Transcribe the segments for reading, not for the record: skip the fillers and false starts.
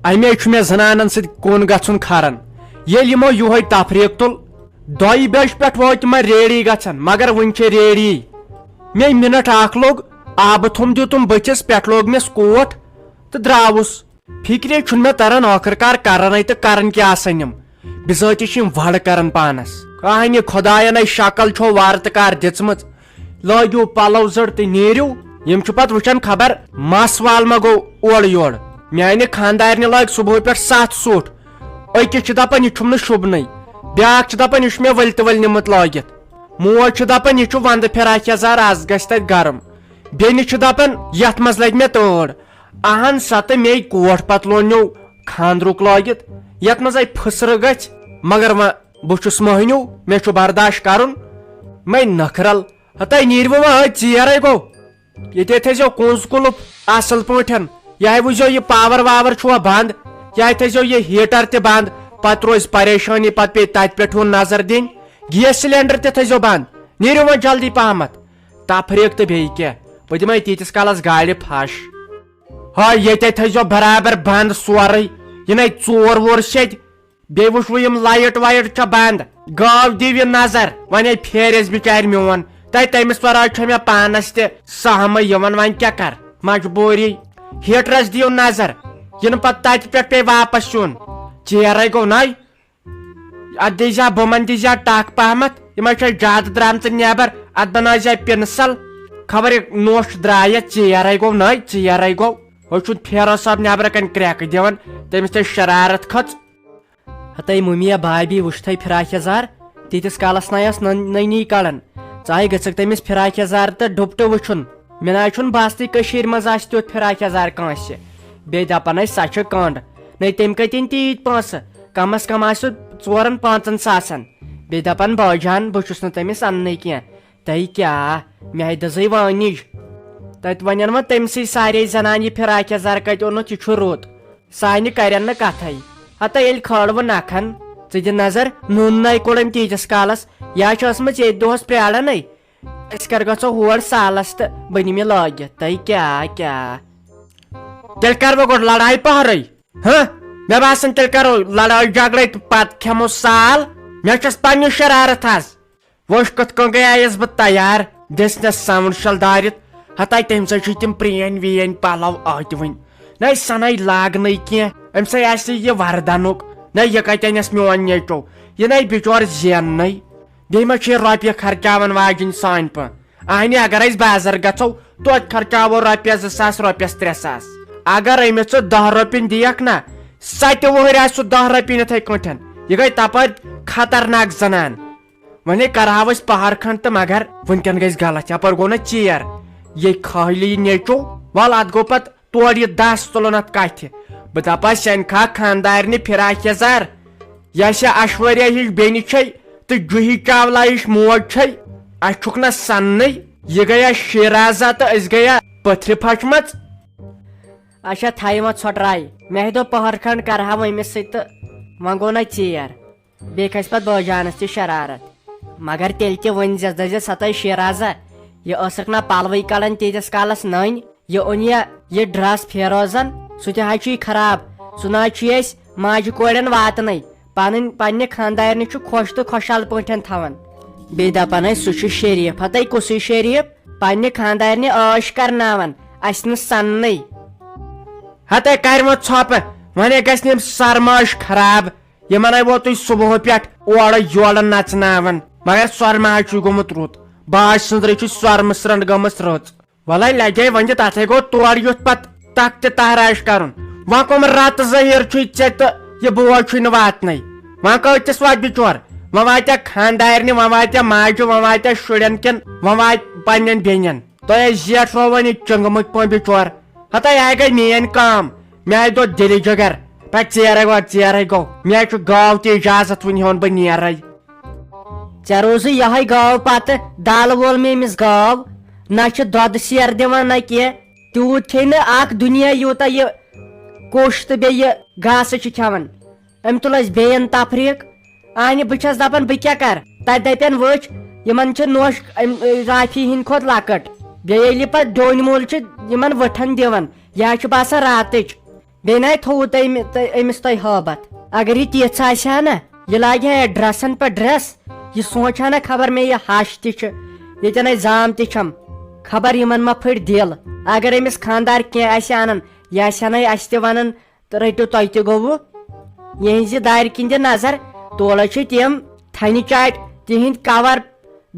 امے میں زنانن ست کن گھن کھارن یل یمو یہ تفریق تل 2 بج پہ ووت تم ریڈی گھن مگر ون ریڈی مے منٹ اخ لوگ آب تھوم دتم بچس پہ لوگ مس کوٹ تو دراوس فکرے مے تران آخر کار کرنے تو کرن کیا سنم بذاتی وڑ کران پانس کہانی خداین شکل چھو وارت کار دژمژ لٲگِو پلو زڑ تو نیرو یم پت وچان خبر مس وال ما گو اور یور میانہ خاندارنہ لگ صبح پہ 7 سوٹ أکس دپان یہ چھم شوبنے بیاکھ دپان یہ مے ول ول نمت لٲگِتھ موج دپان یہ وند فراک یزار آز گژھِ تتہِ گرم بیٚنہِ چھِ دپان یتھ منٛز لگہِ مےٚ تٲر اہن سا تہٕ مے کوٹ پتلونیو خاندرُک لٲگِتھ یتھ منٛز پھسرٕ گژھِ مگر بہٕ چھُس مٔہنیوٗ مےٚ چھُ برداشت کرُن مے نکھرل ہتاے نیٖرِوٕ وۄنۍ أتھۍ ژیرے گوٚو ییٚتے تھٲیزیو کُنٛز کُلُپ اصل پٲٹھۍ یہے وٕچھزیو یہِ پاور واور چھُوا بند یہے تھٲیزیو یہِ ہیٖٹر تہِ بند پتہٕ روزِ پریشٲنی پتہٕ پیٚیہِ تتہِ پٮ۪ٹھ ہُن نظر دِنۍ گیس سلینڈر تہِ تھٲیزیو بند نیٖرِو وۄنۍ جلدی پہمتھ تفریق تہٕ بیٚیہِ کیٛاہ بہٕ دِمے تیٖتِس کالس گاڑِ پھش ہا ییٚتے تھٲیزیو برابر بند سورُے یِنَے 4 وور شیٚتہِ بیٚیہِ وٕچھوٕ یِم لایٹ وایٹ چھےٚ بند گاو دِو یہِ نظر وۄنۍ پھیرٮ۪س بِچارِ میون تٔمِس ورٲے چھےٚ مےٚ پانس تہِ سہمٕے یِوان وۄنۍ کیٛاہ کر مجبوٗری ہیٖٹرس دِیِو نظر یِنہٕ پتہٕ تتہِ پٮ۪ٹھ پیٚیہِ واپس یُن ژیرے گوٚو نَے اتھ دیٖزِ بُمن دیٖزِ ٹکھ پہمتھ یِمے چھےٚ زیادٕ درامژٕ نٮ۪بر اتھ بنٲیزِ پِنسل خبر نوٚش درٛاے ژیرے گوٚو نَے ژیرے گوٚو ہُہ چھُ فیروز صٲب نٮ۪برٕ کَنۍ کرٛٮ۪کہٕ دِوان تٔمِس تہِ شرارت کھٔژ ہتاے مٔمی بھابی وٕچھتھے فراک یزار تیٖتِس کالس نَے ٲس نٔنی کڑان ژاے گژھکھ تٔمِس فراک یزار تہٕ ڈُپٹہٕ وٕچھُن مےٚ نَے چھُنہٕ باستی کٔشیٖرِ منٛز آسہِ تیُتھ فراک یزار کٲنٛسہِ بیٚیہِ دپان ٲسۍ سۄ چھِ کنٛڈ نَے تٔمۍ کتٮ۪ن تیٖتۍ پونٛسہٕ کم از کم آسہِ 4-5 ساسن بیٚیہِ دپان بٲجان بہٕ چھُس نہٕ تٔمِس اننٕے کینٛہہ تۄہہِ کیٛاہ مےٚ دِژٕے وٲنِج تتہِ ونن وۄنۍ تٔمسٕے سارے زنان یہِ فراک یزار کتہِ اوٚنُتھ یہِ چھُ رُت سانہِ کرن نہٕ کتھے ہتاے ییٚلہِ کھٲلوٕ نکھن ژٕ دِ نظر نوٗن نَے کوٚڑ أمۍ تیٖتِس کالس یا چھِ ٲسمٕژ ییٚتہِ دۄہس پرٛارنٕے أسۍ کر گژھو ہور سالس تہٕ بہٕ نِمہٕ یہِ لٲگِتھ تۄہہِ کیٛاہ تیٚلہِ کرٕ بہٕ گۄڈٕ لڑایہِ پہرے مےٚ باسان تیٚلہِ کرو لڑٲے جگڑے تہٕ پتہٕ کھٮ۪مو سال مےٚ چھس پننہِ شرارت حظ وٕچھ کِتھ کٔنۍ گٔیایس بہٕ تیار دِژنس ساوُنڈ شل دٲرِتھ ہتاے تمہِ سۭتۍ چھِ تِم پرٛٲنۍ ویٲنۍ پلو ٲتۍ وٕنۍ نَے سۄ نَے لاگنٕے کینٛہہ أمۍ سٕے آسہِ یہِ وردنُک نَے یہِ کتٮ۪نس میون نیٚچو یہِ نَے بِچور زیننٕے بیٚیہِ ما چھِ یہِ رۄپیہِ خرچاون واجِنۍ سانہِ پٲٹھۍ اہنہِ اگر أسۍ بازر گژھو توتہِ خرچاوو رۄپیس 2 ساس رۄپیس 3 ساس اگر أمِس ژٕ 10 رۄپیہِ دِیکھ نا 7 وُہٕرۍ آسہِ سُہ 10 رۄپیہِ یِتھٕے کٲٹھۍ یہِ گٔے تپٲرۍ خطرناک زنان وۄنۍ کرہاو أسۍ پہر کھنڈ تہٕ مگر وُنکٮ۪ن گژھِ غلط یپٲرۍ گوٚو نا ژیر یہِ کھٲلی یہِ نیٚچو ول اتھ گوٚو پتہٕ تورٕ یہِ دس تُلُن اتھ کتھِ بہٕ دپس سٮ۪نکھا خاندارنہِ فراک یزار یۄس یہِ اشوریا ہِش بیٚنہِ چھے تہٕ جوٗہی چاولا ہِش موج چھے اسہِ چھُکھ نا سننٕے یہِ گٔیا شیرازا تہٕ أسۍ گٔیا پٔتھرِ پھچمژ اچھا تھایہِ وۄنۍ ژھۄٹراے مےٚ دوٚپ پہر کھنڈ کرہاو أمِس سۭتۍ تہٕ وۄنۍ گوٚو نا ژیر بیٚیہِ کھسہِ پتہٕ بٲجانس تہِ شرارت مگر تیٚلہِ تہِ ؤنۍزٮ۪س دٔپزٮ۪س ہتاے شیرازا یہِ ٲسٕکھ نا پلوٕے کڑان تیٖتِس کالس نٔنۍ یہِ اوٚن یہِ ڈرس فیروزن سُہ تہِ حظ چھُے خراب سُہ نہ حظ چھُے أسۍ ماجہِ کورٮ۪ن واتنٕے پننہِ خاندارنہِ چھُ خۄش تہٕ خۄشحال پٲٹھۍ تھاوان بیٚیہِ دپان ٲسۍ سُہ چھُ شریٖف ہتاے کُسُے شریٖف پننہِ خاندارنہِ عٲش کرناوان اسہِ نہٕ سننٕے ہتاے کر وۄنۍ ژھۄپہٕ وۄنۍ گژھِ نہٕ یِم سرماش خراب یِمن ووت تُہۍ صبح پٮ۪ٹھ اورٕ یورٕ نژناوان مگر سۄرمہٕ حظ چھُے گوٚمُت رُت باج سٕنٛزرٕے چھُ سۄرمہٕ سرٛنٛڈ گٔمٕژ رٕژ وَلے لگے وۄنۍ تتھے گوٚو تورٕ یُتھ پتہٕ تک تہِ تہراش کرُن وۄنۍ کۄم رتہٕ ظٲہِر چھُے ژےٚ تہٕ یہِ بوج چھُے نہٕ واتنٕے وۄنۍ کۭتِس واتہِ بِچور وۄنۍ واتیا خاندارنہِ وۄنۍ واتیا ماجہِ وۄنۍ واتیا شُرٮ۪ن کِنۍ وۄنۍ واتہِ پننٮ۪ن بیٚنٮ۪ن تۄہہِ زیٹھو وۄنۍ یہِ چنگمٕتۍ پٲٹھۍ بِچور ہتاے آیہِ گٔے میٲنۍ کٲم مےٚ آیہِ دۄہ دِلہِ جگر پتہٕ ژیرے گوٚو مےٚ چھُ گاو تہِ اجازت وُنہِ ہیوٚن بہٕ نیرے ژےٚ روزُے یہے گاو پتہٕ دالہٕ وول مےٚ أمِس گاو نہ چھِ دۄدٕ سیر دِوان نہ کینٛہہ تیوٗت کھیٚیہِ نہٕ اکھ دُنیا یوٗتاہ یہِ کوٚش تہٕ بیٚیہِ یہِ گاسہٕ چھِ کھٮ۪وان أمۍ تُل اَسہِ بیٚیَن تفریٖق اہنہِ بہٕ چھس دپان بہٕ کیٛاہ کرٕ تتہِ دپن وٕچھ یِمن چھِ نوش رافی ہِنٛدۍ کھۄتہٕ لۄکٕٹ بیٚیہِ ییٚلہِ پتہٕ ڈوٗنۍ مول چھِ یِمن وٕٹھن دِوان یہِ حظ چھُ باسان راتٕچ بیٚیہِ تھوٚوُ تۄہہِ أمِس تۄہہِ ہٲبت اگر یہِ تِژھ آسہِ ہا نا یہِ لاگہِ ہا ڈرٛسن پٮ۪ٹھ ڈرٛس یہِ سونٛچ ہا نا خبر مےٚ یہِ ہش تہِ چھِ ییٚتٮ۪ن اَسہِ زام تہِ چھم خبر یِمن ما پھٕٹۍ دِل اگر أمِس خانٛدار کینٛہہ آسہِ انان یہِ آسہِ ہا نَے اَسہِ تہِ ونان تہٕ رٔٹِو تۄہہِ تہِ گوٚوُ یِہنٛزِ دارِ کِنۍ دِ نظر تولے چھِ تِم تھنہِ چاٹہِ تِہنٛدۍ کور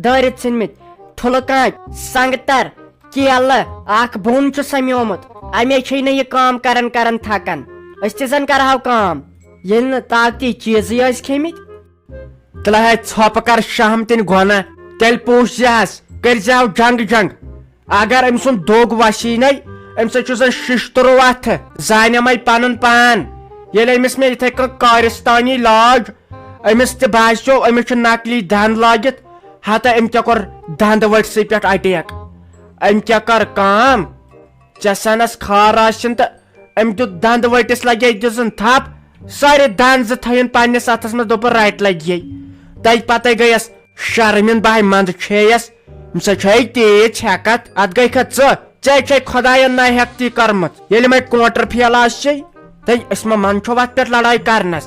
دٲرِتھ ژھٕنمٕتۍ ٹھُلہٕ کانٛچ سنگتر کیلہٕ اکھ بوٚن چھُ سمیومُت امے چھے نہٕ یہِ کٲم کران تھکان أسۍ تہِ زن کرہاو کٲم ییٚلہِ نہٕ طاقتی چیٖزٕے ٲسۍ کھیٚمٕتۍ تیٚلہِ ہے ژھۄپہٕ کر شہم تِنۍ گۄناہ تیٚلہِ پوٗسۍزِہس کٔرۍزِہو جنگ اگر أمۍ سُنٛد دوٚگ وسی نے أمۍ سۭتۍ چھُ زن شِشتُرو اتھٕ زانیٚمے پنُن پان ییٚلہِ أمِس مےٚ یِتھے کٔنۍ کارستانی لاج أمِس تہِ باسیو أمِس چھُ نقلی دند لٲگِتھ ہتہٕ أمۍ کیٛاہ کوٚر دند ؤٹسٕے پٮ۪ٹھ اٹیک أمۍ کیٛاہ کٔر کٲم ژےٚ سنس خار آسِن تہٕ أمۍ دیُت دند ؤٹِس لگے دِژٕن تھپ سارے دند زٕ تھٲیِن پننِس اتھس منٛز دوٚپُن رٹہِ لگیے تتہِ پتے گٔیس شرمِن بہہ منٛدٕ چھیٚیس أمۍ سا چھے تیٖژ ہٮ۪کتھ اتھ گٔے کھا ژےٚ چھے خۄداین نا ہٮ۪کتی کٔرمٕژ ییٚلہِ مےٚ کونٹر پھیل آسہِ أسۍ ما منٛدچھو اتھ پٮ۪ٹھ لڑٲے کرنس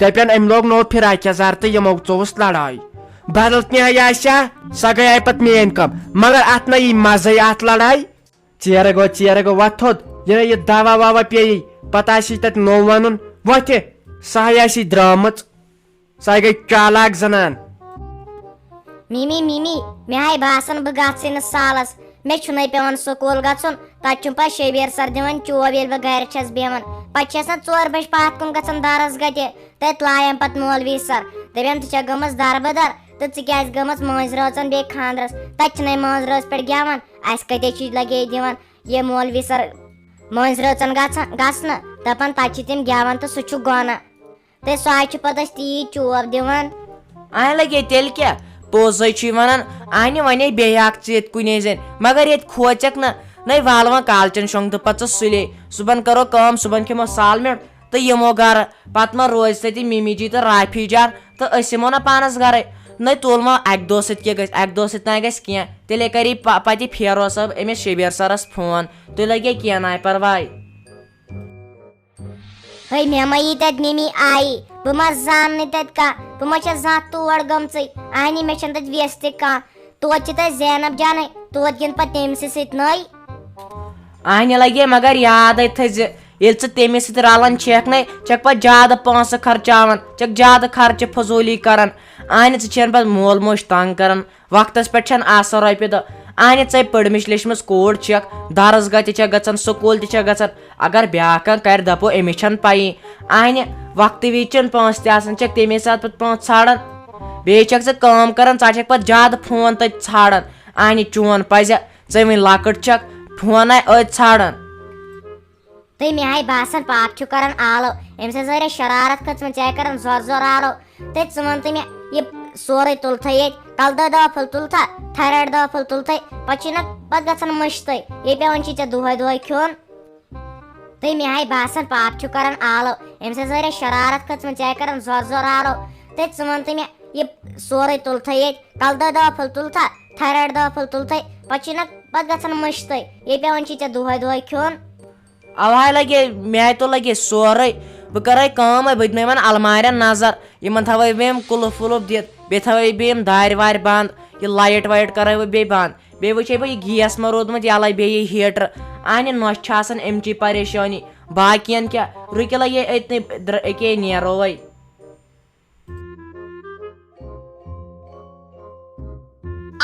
دپن أمۍ لوگ نوٚو فراق یزار تہٕ یِمو ژوٚوُس لڑٲے بدل کینٛہہ آسہِ ہا سۄ گٔیے پتہٕ میٲنۍ کٲم مگر اتھ نہ یی مزے اتھ لڑٲے ژیرٕ گوٚو وتھ تھوٚد یہِ یہِ دوا ووا پیٚیی پتہٕ آسی تتہِ نوٚو ونُن وۄتھِ سۄے آسی درٛامٕژ سۄے گٔے چالاک زنان ممی مےٚ ہاے باسان بہٕ گژھٕے نہٕ سالس مےٚ چھُنَے پیٚوان سکوٗل گژھُن تتہِ چھُم پتہٕ شبیٖر سر دِوان چوب ییٚلہِ بہٕ گرِ چھس بیٚہوان پتہٕ چھِ آسان 4 بجہِ پتھ کُن گژھان درسگاہ تہِ تتہِ لایان پتہٕ مولوی سر دپان ژٕ چھکھ گٔمٕژ دربدر تہٕ ژٕ کیازِ گٔمٕژ مٲنٛزِ رٲژن بیٚیہِ خانٛدرس تتہِ چھِنَے مٲنٛزِ رٲژ پٮ۪ٹھ گٮ۪وان اسہِ کتے چھِ لگے دِوان یہِ مولوی سر مٲنٛزِ رٲژن گژھنہٕ دپان تتہِ چھِ تِم گٮ۪وان تہٕ سُہ چھُ گۄناہ تہٕ سۄے چھِ پتہٕ اسہِ تیٖتۍ چوب دِوان لگے تیٚلہِ کیٛاہ پوٚزے چھُے ونان انہِ ونے بیٚیہِ اکھ ژٕ ییٚتہِ کُنے زٔنۍ مگر ییٚتہِ کھوژکھ نہ نَے وال وۄنۍ کالچن شۄنٛگتہٕ پتہٕ ژٕ سُلے صُبحن کرو کٲم صُبحن کھٮ۪مو سالمِٹ تہٕ یِمو گرٕ پتہٕ ما روزِ تتہِ ممی جی تہٕ رافی جان تہٕ أسۍ یِمو نا پانس گرے نَے تُل وۄنۍ اکہِ دۄہ سۭتۍ کیٛاہ گژھِ اکہِ دۄہ سۭتۍ نہ گژھِ کینٛہہ تیٚلے کری پتہٕ فیروز صٲب أمِس شبیٖر سرس فون تُہۍ لگے کینٛہہ ناے پرواے ہے مےٚ ما یی تتہِ ممی آیی بہٕ ما زانہٕ نہٕ تتہِ کانٛہہ بہٕ ما چھس زانٛہہ تور گٔمژٕے اہنی مےٚ چھنہٕ تتہِ ویس تہِ کانٛہہ توتہِ چھِ تتہِ زینب جانے توتہِ گِنٛد پتہٕ تٔمسٕے سۭتۍ نٔے انہِ لگے مگر یادے تھٲیزِ ییٚلہِ ژٕ تٔمِس سۭتۍ رلان چھکھ نے چھکھ پتہٕ زیادٕ پونٛسہٕ خرچاوان چھکھ زیادٕ خرچہٕ فضوٗلی کران انہِ ژٕ چھَنہٕ پتہٕ مول موج تنگ کران وقتس پٮ۪ٹھ چھنہٕ آسان رۄپیہِ دہ انہِ ژے پٔرمٕژ لیچھمٕژ کوٗر چھکھ درسگاہ تہِ چھکھ گژھان سکوٗل تہِ چھکھ گژھان اگر بیاکھ کانٛہہ کرِ دپو أمِس چھنہٕ پیی انہِ وقتہٕ وِزِ چھنہٕ پونٛسہٕ تہِ آسان چھکھ تمے ساتہٕ پتہٕ پونٛسہٕ ژھانڈان بیٚیہِ چھکھ ژٕ کٲم کران ژٕ چھکھ پتہٕ زیادٕ فون تتہِ ژھانڈان انہِ چون پزِ ژے وۄنۍ لۄکٕٹ چھکھ فوناے أتۍ ژھانڈان تہٕ مےٚ ہاے باسان پاپہٕ چھُ کران آلو أمِس ٲس واریاہ شرارت کھٔژمٕژ ژےٚ کران زور آلو تہٕ ژٕ وَن تہٕ مےٚ یہِ سورُے تُلتھٕے ییٚتہِ کلہٕ دود دوا پھوٚل تُلتھا تھایرایڈ دوا پھوٚل تُلتھٕے پتہٕ چھُے نہ پتہٕ گژھان مٔشتٕے یہِ پیٚوان چھُے ژےٚ دۄہے کھیوٚن تہٕ مےٚ ہاے باسان پاپہٕ چھُ کران آلو أمِس ٲس واریاہ شرارت کھٔژمٕژ ژےٚ کران زور آلو تہٕ ژٕ وَن تہٕ مےٚ یہِ سورُے تُلتھٕے ییٚتہِ کلہٕ دود دوا پھوٚل تُلتھا تھایرایڈ دوا پھوٚل تُلتھٕے پتہٕ چھُے نہ پتہٕ گژھان مٔشتٕے یہِ پیٚوان چھُے ژےٚ دۄہے کھیوٚن اوے لگے مےٚ تُل لگے سورُے بہٕ کرے کٲم بہٕ دِمے یِمن المارٮ۪ن نظر یِمن تھاوے بہٕ یِم قُلف وُلف دِتھ بیٚیہِ تھاوے بہٕ یِم دارِ وارِ بنٛد یہِ لایٹ وایٹ کرے بہٕ بیٚیہِ بنٛد بیٚیہِ وٕچھے بہٕ یہِ گیس ما روٗدمُت یَلے بیٚیہِ یہِ ہیٖٹر انہِ نۄشہِ چھِ آسان اَمچی پریشٲنی باقین کیٛاہ رُکہِ لگے أتنٕے أکے نیرو وۄنۍ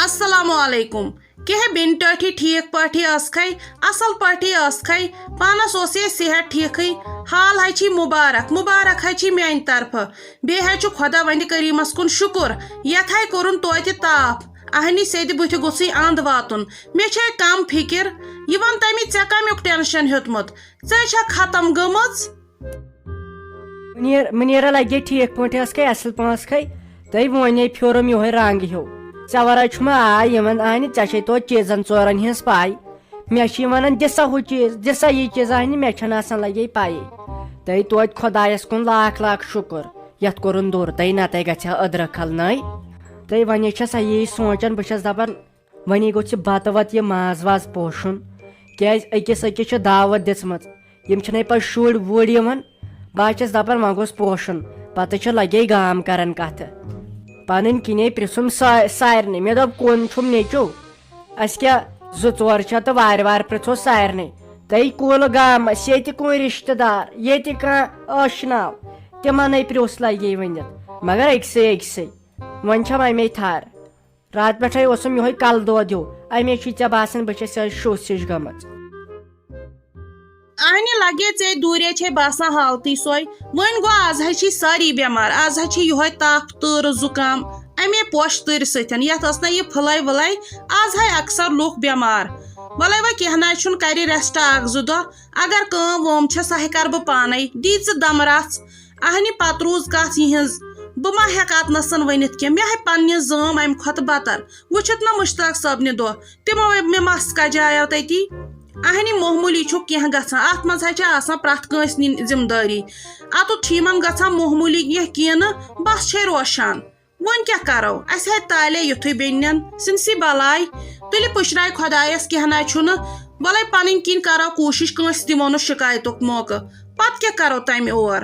السلام علیکم کیٛاہ بیٚنہِ ٹٲٹھی ٹھیٖک پٲٹھی ٲسکھے اصل پٲٹھی ٲسکھے پانس اوس یے صحت ٹھیٖکھٕے حال ہے چھی مُبارک ہے چھی میانہِ طرفہٕ بیٚیہِ ہے چھُ خۄدا وندِ کریٖمس کُن شُکُر یتھ ہے کوٚرُن توتہِ تاپھ اہنی سیٚدِ بٕتھِ گوٚژھُے انٛد واتُن مےٚ چھے کم فِکر یہِ ون تمہِ ژےٚ کمیُک ٹینشن ہیوٚتمُت ژے چھےٚ ختم گٔمٕژ مُنیٖرا لگے ٹھیٖک پٲٹھۍ ٲسکھے اصل پٲنٛسہِ کھے تۄہہِ وۄنۍ پھیوٗرُم یِہوے رنٛگ ہیوٗ ژےٚ ورٲے چھُ مےٚ آے یِمن انہِ ژےٚ چھے توتہِ چیٖزن ژورن ہِنٛز پاے مےٚ چھِ یِم ونان دِ سا ہُہ چیٖز دِ سا یہِ چیٖز انہِ مےٚ چھنہٕ آسان لگے پایی تۄہہِ توتہِ خۄدایس کُن لاکھ شُکُر یتھ کوٚرُن دوٗر تۄہہِ نتہٕ گژھِ ہا أدرٕ کھل نٔے تۄہہِ وۄنۍ چھس یی سونٛچان بہٕ چھس دپان وۄنی گوٚژھ یہِ بتہٕ وتہٕ یہِ ماز واز پوشُن کیازِ أکِس چھِ دعوت دِژمٕژ یم چھنے پتہٕ شُرۍ وُرۍ یِوان بہٕ چھس دپان وۄنۍ گوٚژھ پوشُن پتہٕ چھِ لگے گام کران کتھٕ پنٕنۍ کِنے پرژھُم سارنٕے مےٚ دوٚپ کُن چھُم نیٚچو اسہِ کیٛاہ 2-4 چھِ تہٕ وارٕ وارٕ پرژھو سارنٕے تۄہہِ کُل گامس ییٚتہِ کُنہِ رشتہٕ دار ییٚتہِ کانٛہہ ٲشناو تِمنٕے پرٛژھ لگے ؤنِتھ مگر أکسٕے وۄنۍ چھم امے تھر راتہٕ پٮ۪ٹھے اوسُم یِہوے کلہٕ دود ہیوٗ امے چھُے ژےٚ باسان بہٕ چھس شوٚژ ہِش گٔمٕژ آنہِ لگے ژے دوٗرے چھے باسان حالتٕے سۄے وۄنۍ گوٚو آز حظ چھی سٲری بٮ۪مار آز حظ چھِ یِہوے تاپھ تۭرٕ زُکام امے پوشہٕ تۭرِ سۭتۍ یتھ ٲس نہٕ یہِ پھٕلے وٕلے آز ہاے اکثر لُکھ بٮ۪مار وَلے وۄنۍ کینٛہہ نہ چھُنہٕ کرِ ریسٹ 1-2 دۄہ اگر کٲم وٲم چھےٚ سۄ ہے کرٕ بہٕ پانے دی ژٕ دم رژھ اہنہِ پتہٕ روٗز کتھ یِہٕنٛز بہٕ ما ہٮ۪کہٕ اتنسن ؤنِتھ کینٛہہ مےٚ ہے پننہِ زٲم امہِ کھۄتہٕ بدتر وٕچھِتھ نہ مُشتاق صٲبنہِ دۄہ تِمو مےٚ مس کجایو تٔتی اہنہِ معموٗلی چھُ کینٛہہ گژھان اتھ منٛز حظ چھِ آسان پرٛٮ۪تھ کٲنٛسہِ نِنۍ ذمہٕ دٲری اتُتھ چھُ یِمن گژھان معموٗلی کینٛہہ نہٕ بس چھے روشان وۄنۍ کیٛاہ کرو اسہِ ہے تالے یُتھُے بیٚنٮ۪ن سِنسی بلاے تُلہِ پُشراے خۄدایس کینٛہہ نہ چھُنہٕ وَلے پنٕنۍ کِنۍ کرو کوٗشش کٲنٛسہِ دِمو نہٕ شِکایتُک موقعہٕ پتہٕ کیٛاہ کرو تمہِ اور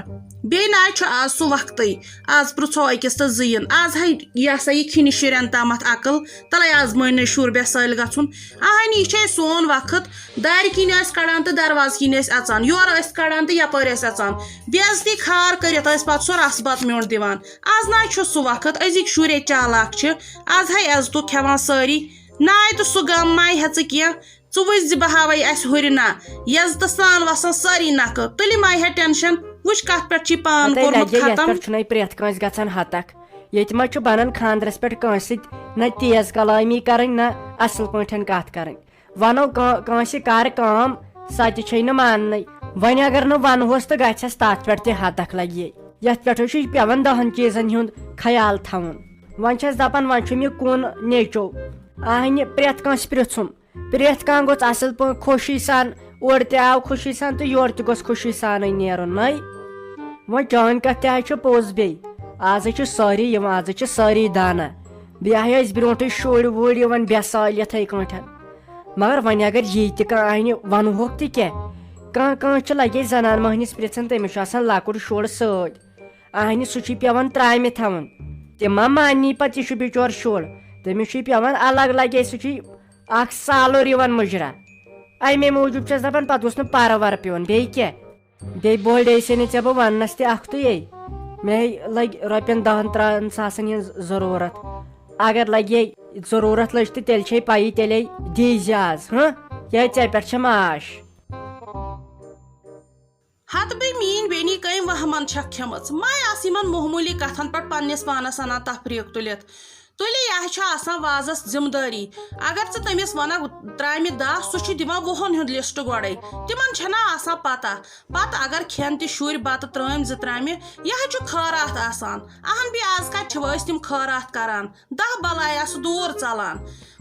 بیٚیہِ نہ چھُ آز سُہ وقتٕے آز پرٛژھو أکِس تہٕ زٕیِن آز ہے یہِ ہسا یہِ کھِنہِ شُرٮ۪ن تامتھ عقل تَلے آز مٲنۍ شُر بےٚسٲلۍ گژھُن اہنہِ یہِ چھے سون وقت دارِ کِنۍ ٲسۍ کڑان تہٕ دروازٕ کِنۍ ٲسۍ اژان یورٕ ٲسۍ کڑان تہٕ یپٲرۍ ٲسۍ اژان بے عزتی کھار کٔرِتھ ٲسۍ پتہٕ سُہ رس بتہٕ میوٚنٛڈ دِوان آز نہ چھُ سُہ وقت أزِکۍ شُرۍ چالاک چھِ آز ہے عزتُک کھٮ۪وان سٲری ناے تہٕ سُہ غم ماے ہیٚژٕ کینٛہہ ژٕ وٕچھ زِ بہٕ ہاوے اسہِ ہُرِ نہ یزتہٕ سان وسان سٲری نکھٕ تُلہِ ماے ہے ٹینشن وٕچھ کتھ پٮ۪ٹھ چھِ پان کوٚرمُت ختم چھُنَے پرٛٮ۪تھ کٲنٛسہِ گژھان ہتکھ ییٚتہِ ما چھُ بنان خانٛدرس پٮ۪ٹھ کٲنٛسہِ سۭتۍ نہ تیز کلٲمی کرٕنۍ نہ اصل پٲٹھۍ کتھ کرٕنۍ ونو کٲنٛسہِ کر کٲم سۄ تہِ چھے نہٕ ماننٕے وۄنۍ اگر نہٕ ونہوس تہٕ گژھٮ۪س تتھ پٮ۪ٹھ تہِ ہتکھ لگے یتھ پٮ۪ٹھ چھُ پٮ۪وان 10 چیٖزن ہُنٛد خیال تھاوُن وۄنۍ چھس دپان وۄنۍ چھُم یہِ کُن نیٚچو اہنہِ پرٛٮ۪تھ کٲنٛسہِ پرژھُم پرٛٮ۪تھ کانٛہہ گوٚژھ اصل پٲٹھۍ خوشی سان اورٕ تہِ آو خوشی سان تہٕ یورٕ تہِ گوٚژھ خوشی سانٕے نیرُن نٔے وۄنۍ چٲنۍ کتھ تہِ حظ چھِ پوٚز بیٚیہِ آز چھِ سٲری یِوان آز چھِ سٲری دانا بیٚیہِ ہاے ٲسۍ برونٛٹھٕے شُرۍ وُرۍ یِوان بےٚسٲلۍ یِتھٕے کٲٹھۍ مگر وۄنۍ اگر یی تہِ کانٛہہ انہِ ونہوکھ تہِ کیٛاہ کانٛہہ چھُ لگے زنان مٔہنِس پرژھان تٔمِس چھُ آسان لۄکُٹ شُر سۭتۍ اہنہِ سُہ چھُے پٮ۪وان ترامہِ تھاوُن تِم ما مانی پتہٕ یہِ چھُ بِچور شُر تٔمِس چھُے پٮ۪وان الگ لگے سُہ چھُے اکھ سالُر یِوان مُجرا امے موٗجوٗب چھس دپان پتہٕ گوٚژھ نہٕ پرٕ ورٕ پیوٚن بیٚیہِ کیٛاہ بیٚیہِ بوٚڑ ٲسے نہٕ ژےٚ بہٕ وننس تہِ اکھتُے مےٚ لگہِ رۄپین 10-13 ساسن ہِنٛز ضروٗرت اگر لگے ضروٗرت لٔج تہٕ تیٚلہِ چھے پایی تیٚلے دیٖزِ آز کیٛازِ ژےٚ پٮ۪ٹھ چھم آش ہتہٕ بیٚیہِ میٲنۍ بیٚنی کٔمۍ وہمن چھکھ کھٮ۪مٕژ ماے آسہِ یِمن معموٗلی کتھن پٮ۪ٹھ پننِس پانس انان تفریٖق تُلِتھ تُلہِ یہِ چھُ آسان وازس ذمہٕ دٲری اگر ژٕ تٔمِس ونکھ ترامہِ 10 سُہ چھُ دِوان 20 ہُنٛد لسٹ گۄڈے تِمن چھنہ آسان پتہ پتہٕ اگر کھٮ۪ن تہِ شُرۍ بتہٕ ترٲمۍ 2 ترامہِ یہِ حظ چھُ خٲرات آسان اہن بیٚیہِ آز کتہِ چھِ أسۍ تِم خٲرات کران 10 بلاے آسہٕ دوٗر ژلان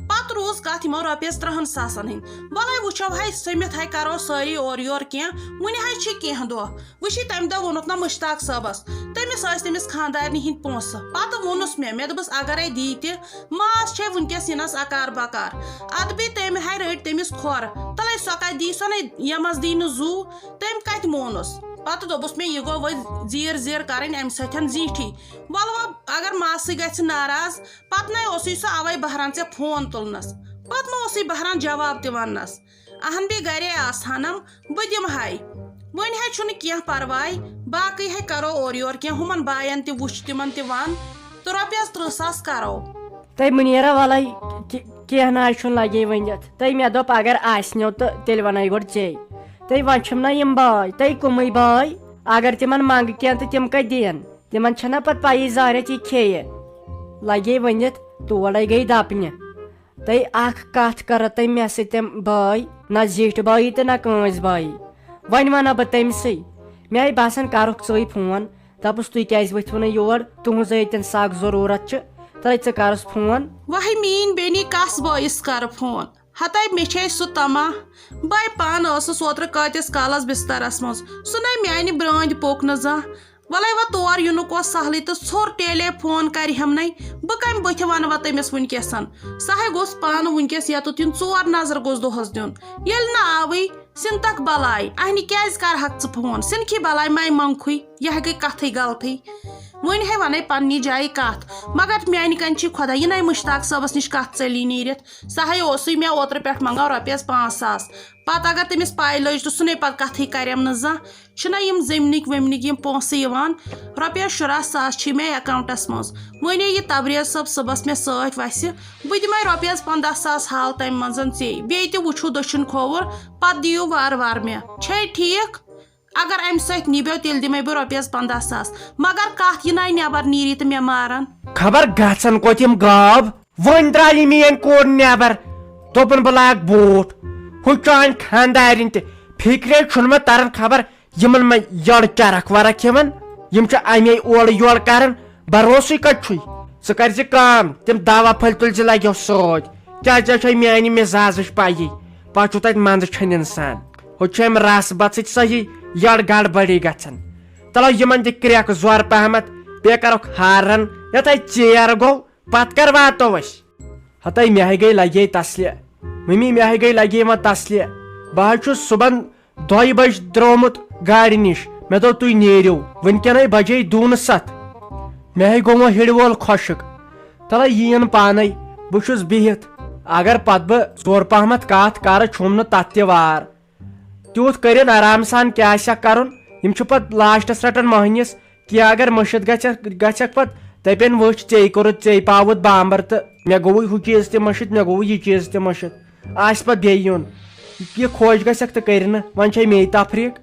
پتہٕ روٗز کتھ یِمو رۄپیس 30 ساسن ہٕنٛدۍ وَلے وٕچھو ہے سٔمِتھ ہے کرو سٲری اورٕ یورٕ کینٛہہ وُنہِ حظ چھِ کینٛہہ دۄہ وٕچھی تمہِ دۄہ ووٚنُتھ نہ مُشتاق صٲبس تٔمِس ٲسۍ تٔمِس خانٛدارنہِ ہِنٛدۍ پونٛسہٕ پتہٕ ووٚنُس مےٚ دوٚپُس اگرے دی تہِ ماس چھے وٕنکیٚس یِنس اکار بکار ادٕ بیٚیہِ تٔمۍ ہے رٔٹۍ تٔمِس کھۄر تَلے سۄ کتہِ دی سۄ نے یمس دی نہٕ زوٗ تٔمۍ کتہِ مونُس پتہٕ دوٚپُس مےٚ یہِ گوٚو وۄنۍ زیٖر زیٖر کرٕنۍ امہِ سۭتۍ زیٖٹھی وَلہٕ اگر ماسٕے گژھِ ناراض پتہٕ نَے اوسُے سُہ اوے بہران ژےٚ فون تُلنس پتہٕ نہٕ اوسُے بہران جواب تہِ وننس اہن بیٚیہِ گرے آسہانم بہٕ دِمہے وۄنۍ ہے چھُنہٕ کینٛہہ پرواے باقٕے ہے کرو اورٕ یورٕ کینٛہہ ہُمن باین تہِ وٕچھ تِمن تہِ ون تہٕ رۄپیس 30 ساس کرو تۄہہِ مُنیٖرا وَلے کینٛہہ نہ حظ چھُنہٕ لگے ؤنِتھ تۄہہِ مےٚ دوٚپ اگر آسنو تہٕ تیٚلہِ ونے گۄڈٕ ژے تۄہہِ وۄنۍ چھُم نہ یِم باے تۄہہِ کٕمٕے باے اگر تِمن منٛگہٕ کینٛہہ تہٕ تِم کتہِ دِین تِمن چھنہ پتہٕ پایی زارٮ۪تھ یہِ کھیٚیہِ لگے ؤنِتھ تورے گٔے دپنہِ تۄہہِ اکھ کتھ کرو تۄہہِ مےٚ سۭتۍ تِم باے نہ زِٹھۍ بایی تہٕ نہ کٲنٛسہِ بایی وۄنۍ ونو بہٕ تٔمسٕے مےٚ باسان کرُکھ ژٕے فون دپُس تُہۍ کیٛازِ ؤتھِو نہٕ یور تُہنٛز ییٚتٮ۪ن سخ ضروٗرت چھِ تۄہہِ ژٕ کرُس فون وہے میٲنۍ بیٚنی کس بٲیِس کرٕ فون ہتے مےٚ چھے سُہ تما بے پانہٕ ٲسٕس اوترٕ کۭتِس کالس بسترس منٛز سُہ نے میانہِ برٲنٛدۍ پوٚک نہٕ زانٛہہ وَلے وۄنۍ تور یِنُک اوس سہلٕے تہٕ ژھوٚر ٹیلے فون کرِہم نے بہٕ کمہِ بٕتھِ ونہٕ وۄنۍ تٔمِس وٕنکیٚسن سُہ ہے گوٚژھ پانہٕ وٕنکیٚس یوٚتُتھ یُن 4 نظرٕ گوٚژھ دۄہس دیُن ییٚلہِ نہٕ آوٕے سن تک بلاے اہنہِ کیٛازِ کرہکھ ژٕ فون سنکھی بلاے مے منگکھٕے یہِ گٔے کتھٕے غلطٕے وۄنۍ ہے ونے پننہِ جایہِ کتھ مگر میانہِ کنہِ چھ خۄدا یہِ نے مشتاق صٲبس نِش کتھ ژٔلی نیٖرِتھ سُہ ہے اوسُے مےٚ اوترٕ پٮ۪ٹھ منگان رۄپیس 5,000 پتہٕ اگر تٔمِس پاے لٔج تہٕ سُہ نے پتہٕ کتھٕے کریم نہٕ زانٛہہ چھِنہ یِم زٔمیٖنٕکۍ ؤمیٖنٕکۍ یِم پونٛسہٕ یِوان رۄپیس 70,000 چھ مےٚ اکاونٹس منٛز وۄنۍ یہِ تبریز صٲب صبحس مےٚ سۭتۍ وسہِ بہٕ دِمے رۄپیس 15,000 حال تمہِ منٛز ژےٚ بیٚیہِ تہِ وٕچھو دٔچھُن کھووُر پتہٕ دِیِو وارٕ وارٕ مےٚ چھے ٹھیٖک اگر امہِ سۭتۍ نِبیو تیٚلہِ دِمے بہٕ رۄپیس 15,000 مگر کتھ یہِ ناے نٮ۪بر نیٖری تہٕ مےٚ ماران خبر گژھن کوٚت یِم غاب وۄنۍ درٛایہِ میٲنۍ کوٗر نٮ۪بر دوٚپُن بہٕ لاگہٕ بوٗٹھ ہُہ چانہِ خانٛدارِنۍ تہِ فِکرے چھُنہٕ مےٚ تران خبر یِمن ما یٔڑ چرکھ ورکھ یِوان یِم چھِ امے اورٕ یورٕ کران بروسٕے کتہِ چھُے ژٕ کر زِ کٲم تِم دوا پھٔلۍ تُلۍ زِ لگیو سۭتۍ کیٛازِ ژےٚ چھے میانہِ مزازٕچ پیی پتہٕ چھُ تتہِ منٛزٕ چھٔنۍ انسان ہُہ چھُ امہِ رس بت سۭتۍ صحیح یڑ گڑبڑی گژھان تلو یِمن دِ کرٛیکھ زورٕ پہمتھ بیٚیہِ کرکھ ہارن یتھے ژیر گوٚو پتہٕ کر واتو أسۍ ہتے مےٚ ہے گٔے لگے تسلہِ ممی مےٚ ہے گٔے لگے وۄنۍ تسلہِ بہٕ حظ چھُس صبحن 2 بجہِ درٛامُت گاڑِ نِش مےٚ دوٚپ تُہۍ نیٖرِو وُنکیٚنٕے بجے 2:07 مےٚ ہے گوٚو وۄنۍ ہِڑِ وول خۄشک تلے یِیِن پانے بہٕ چھُس بِہِتھ اگر پتہٕ بہٕ ژور پہمتھ کتھ کرٕ چھُم نہٕ تتھ تہِ وار تیوٗت کٔرِنۍ آرام سان کیٛاہ آسٮ۪کھ کرُن یِم چھِ پتہٕ لاسٹس رٹان مٔہنِس کینٛہہ اگر مٔشِتھ گژھٮ۪کھ پتہٕ دپن وٕچھ ژےٚ کوٚرُتھ ژےٚ پاوُتھ بامبر تہٕ مےٚ گوٚوُے ہُہ چیٖز تہِ مٔشِتھ مےٚ گوٚوُے یہِ چیٖز تہِ مٔشِتھ آسہِ پتہٕ بیٚیہِ یُن یہِ خۄش گژھٮ۪کھ تہٕ کٔرِنہٕ وۄنۍ چھے مے تفریٖق